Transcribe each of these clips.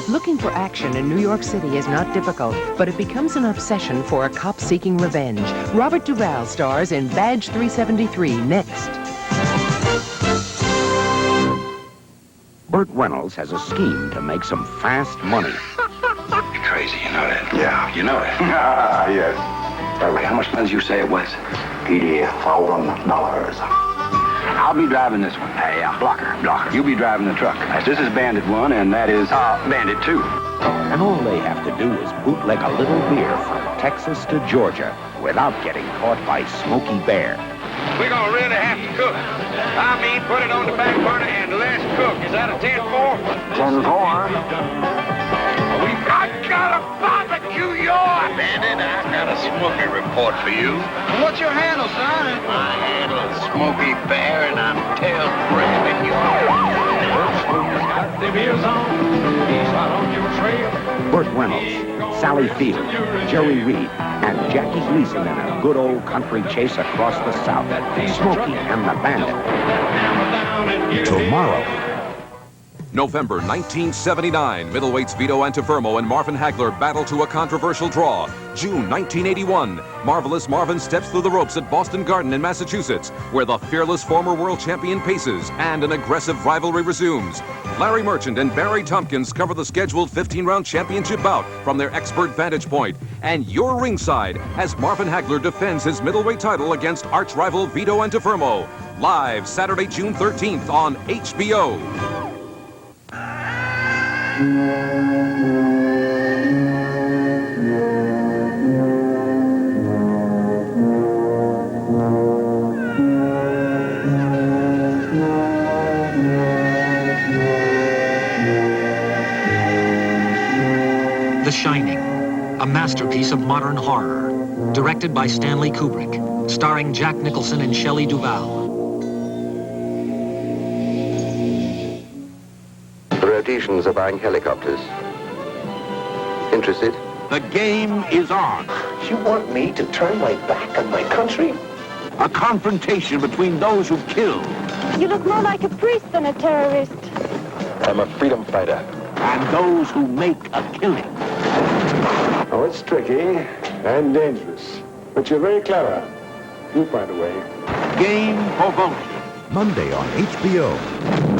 Looking for action in New York City is not difficult, but it becomes an obsession for a cop seeking revenge. Robert Duvall stars in Badge 373 next. Burt Reynolds has a scheme to make some fast money. You're crazy, you know that? Yeah. You know that? Yes. By the way, how much money did you say it was? $84. I'll be driving this one. Hey, Blocker. You'll be driving the truck. This is Bandit 1, and that is, Bandit 2. And all they have to do is bootleg a little beer from Texas to Georgia without getting caught by Smokey Bear. We're gonna really have to cook. I mean, put it on the back burner and let's cook. Is that a 10-4? 10-4. I gotta barbecue yours! Bandit, I got a Smokey report for you. What's your handle, son? My handle is Smokey Bear, and I'm tail grabbing you. Got the ears on. He's right on your trail. Burt Reynolds, Sally Field, Jerry Reed, and Jackie Gleason in a good old country chase across the South. Smokey and the Bandit. Tomorrow. November 1979, middleweights Vito Antuofermo and Marvin Hagler battle to a controversial draw. June 1981, Marvelous Marvin steps through the ropes at Boston Garden in Massachusetts, where the fearless former world champion paces and an aggressive rivalry resumes. Larry Merchant and Barry Tompkins cover the scheduled 15-round championship bout from their expert vantage point. And you're ringside as Marvin Hagler defends his middleweight title against arch-rival Vito Antuofermo. Live Saturday, June 13th on HBO. The Shining, a masterpiece of modern horror, directed by Stanley Kubrick, starring Jack Nicholson and Shelley Duvall. The Rhodesians are buying helicopters. Interested? The game is on. You want me to turn my back on my country? A confrontation between those who kill You look more like a priest than a terrorist. I'm a freedom fighter. and those who make a killing. Oh, it's tricky and dangerous, but you're very clever. You find a way. Game for voting. Monday on HBO.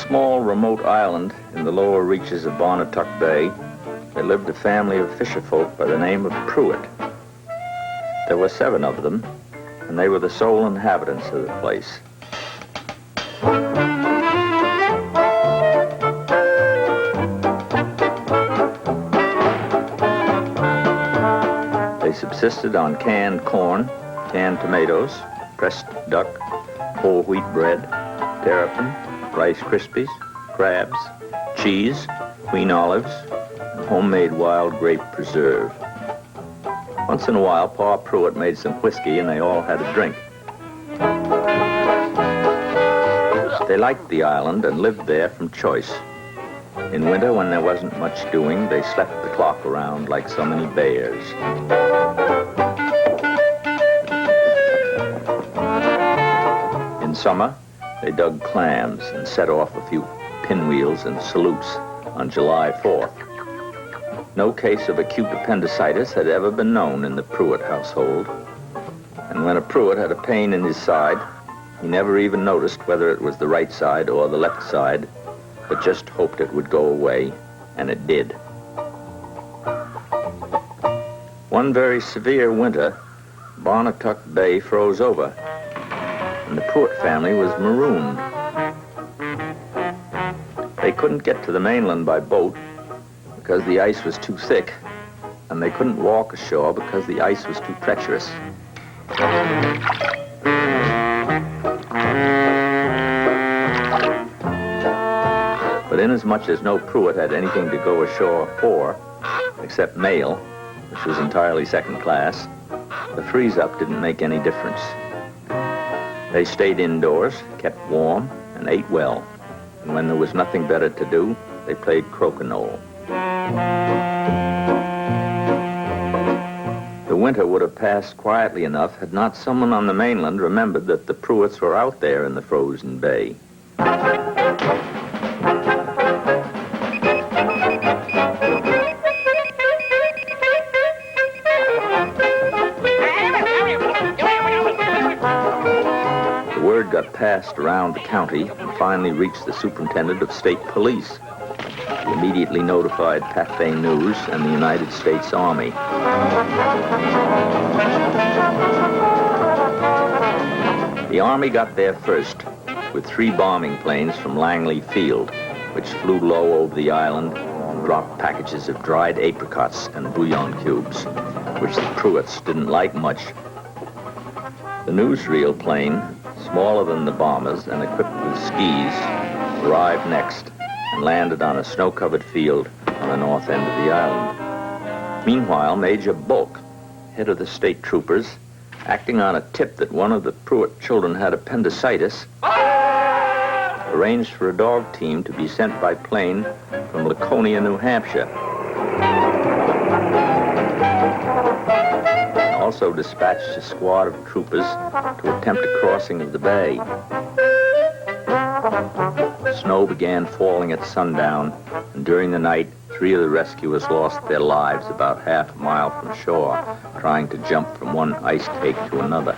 small, remote island in the lower reaches of Bonatuck Bay, there lived a family of fisherfolk by the name of Pruitt. There were 7 of them, and they were the sole inhabitants of the place. They subsisted on canned corn, canned tomatoes, pressed duck, whole wheat bread, terrapin, Rice Krispies, crabs, cheese, queen olives, and homemade wild grape preserve. Once in a while, Pa Pruitt made some whiskey and they all had a drink. They liked the island and lived there from choice. In winter, when there wasn't much doing, they slept the clock around like so many bears. In summer, they dug clams and set off a few pinwheels and salutes on July 4th. No case of acute appendicitis had ever been known in the Pruitt household. And when a Pruitt had a pain in his side, he never even noticed whether it was the right side or the left side, but just hoped it would go away, and it did. One very severe winter, Bonatuck Bay froze over, and the Pruitt family was marooned. They couldn't get to the mainland by boat because the ice was too thick, and they couldn't walk ashore because the ice was too treacherous. But inasmuch as no Pruitt had anything to go ashore for, except mail, which was entirely second class, the freeze-up didn't make any difference. They stayed indoors, kept warm, and ate well. And when there was nothing better to do, they played crokinole. The winter would have passed quietly enough had not someone on the mainland remembered that the Pruitts were out there in the frozen bay. Got passed around the county and finally reached the superintendent of state police, who immediately notified Pathé News and the United States Army. The Army got there first with 3 bombing planes from Langley Field, which flew low over the island and dropped packages of dried apricots and bouillon cubes, which the Pruitts didn't like much. The newsreel plane, smaller than the bombers and equipped with skis, arrived next and landed on a snow-covered field on the north end of the island. Meanwhile, Major Bulk, head of the state troopers, acting on a tip that one of the Pruitt children had appendicitis, arranged for a dog team to be sent by plane from Laconia, New Hampshire. Also dispatched a squad of troopers to attempt a crossing of the bay. Snow began falling at sundown, and during the night, 3 of the rescuers lost their lives about half a mile from shore, trying to jump from one ice cake to another.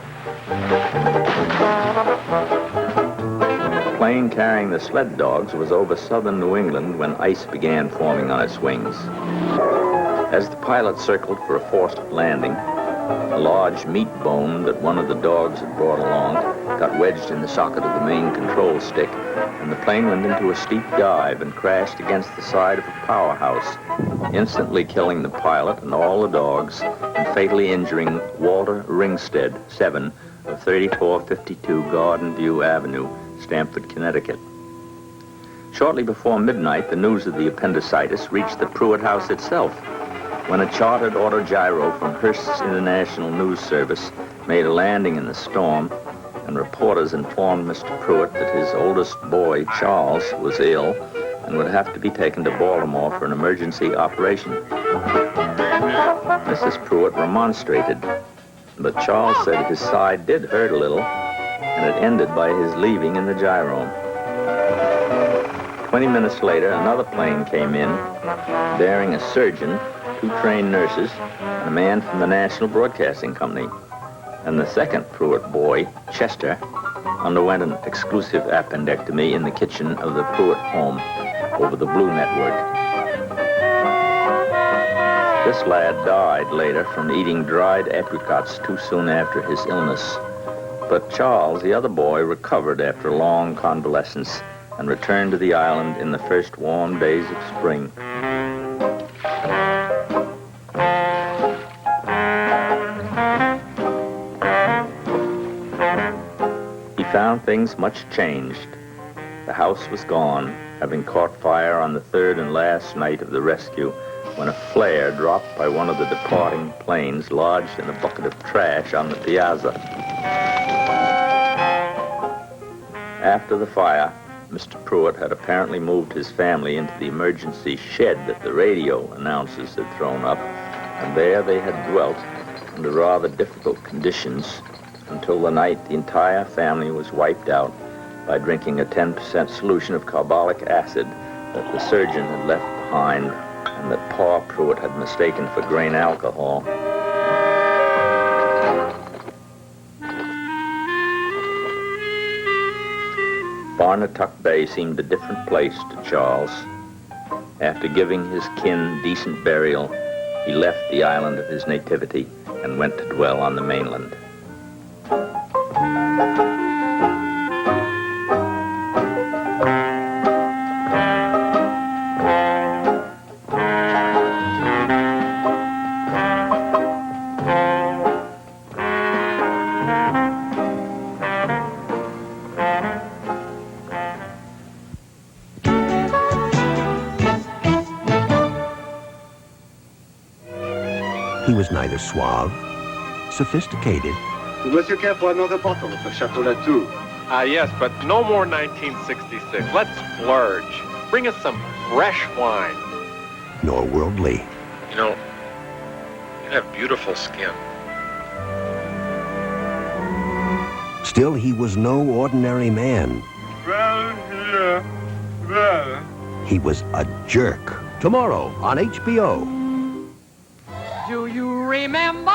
The plane carrying the sled dogs was over southern New England when ice began forming on its wings. As the pilot circled for a forced landing, a large meat bone that one of the dogs had brought along got wedged in the socket of the main control stick, and the plane went into a steep dive and crashed against the side of a powerhouse, instantly killing the pilot and all the dogs and fatally injuring Walter Ringstead, 7, of 3452 Garden View Avenue, Stamford, Connecticut. Shortly before midnight, the news of the appendicitis reached the Pruitt house itself, when a chartered autogyro from Hearst's International News Service made a landing in the storm, and reporters informed Mr. Pruitt that his oldest boy, Charles, was ill and would have to be taken to Baltimore for an emergency operation. Mrs. Pruitt remonstrated, but Charles said his side did hurt a little, and it ended by his leaving in the gyro. 20 minutes later, another plane came in, bearing a surgeon, 2 trained nurses, and a man from the National Broadcasting Company. And the second Pruitt boy, Chester, underwent an exclusive appendectomy in the kitchen of the Pruitt home over the Blue Network. This lad died later from eating dried apricots too soon after his illness. But Charles, the other boy, recovered after a long convalescence and returned to the island in the first warm days of spring. He found things much changed. The house was gone, having caught fire on the third and last night of the rescue, when a flare dropped by one of the departing planes lodged in a bucket of trash on the piazza. After the fire, Mr. Pruitt had apparently moved his family into the emergency shed that the radio announcers had thrown up, and there they had dwelt under rather difficult conditions until the night the entire family was wiped out by drinking a 10% solution of carbolic acid that the surgeon had left behind and that Pa Pruitt had mistaken for grain alcohol. Barnatuck Bay seemed a different place to Charles. After giving his kin decent burial, he left the island of his nativity and went to dwell on the mainland. He was neither suave, sophisticated, Monsieur care for another bottle of the Chateau Latour? Yes, but no more 1966. Let's splurge. Bring us some fresh wine. nor worldly. You know, you have beautiful skin. Still, he was no ordinary man. He was a jerk. Tomorrow on HBO. Do you remember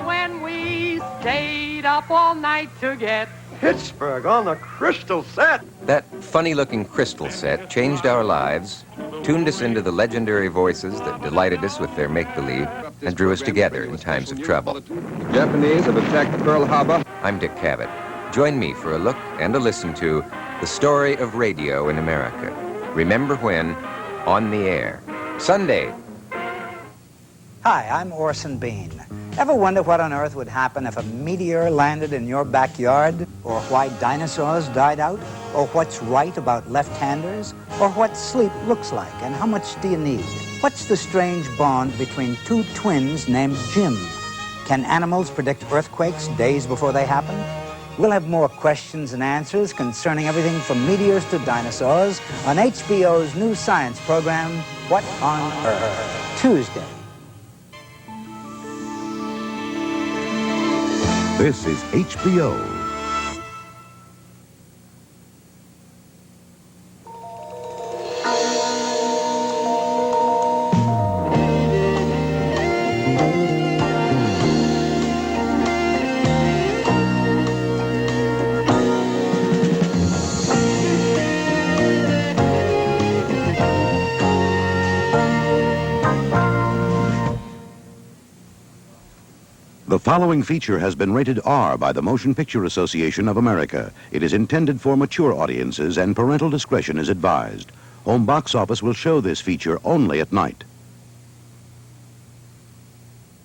when we stayed up all night to get Pittsburgh on the crystal set? That funny-looking crystal set changed our lives, tuned us into the legendary voices that delighted us with their make-believe, and drew us together in times of trouble. The Japanese have attacked Pearl Harbor. I'm Dick Cavett. Join me for a look and a listen to the story of radio in America. Remember when? On the Air. Sunday. Hi, I'm Orson Bean. Ever wonder what on earth would happen if a meteor landed in your backyard? Or why dinosaurs died out? Or what's right about left-handers? Or what sleep looks like and how much do you need? What's the strange bond between two twins named Jim? Can animals predict earthquakes days before they happen? We'll have more questions and answers concerning everything from meteors to dinosaurs on HBO's new science program, What on Earth? Tuesday. This is HBO. The following feature has been rated R by the Motion Picture Association of America. It is intended for mature audiences and parental discretion is advised. Home Box Office will show this feature only at night.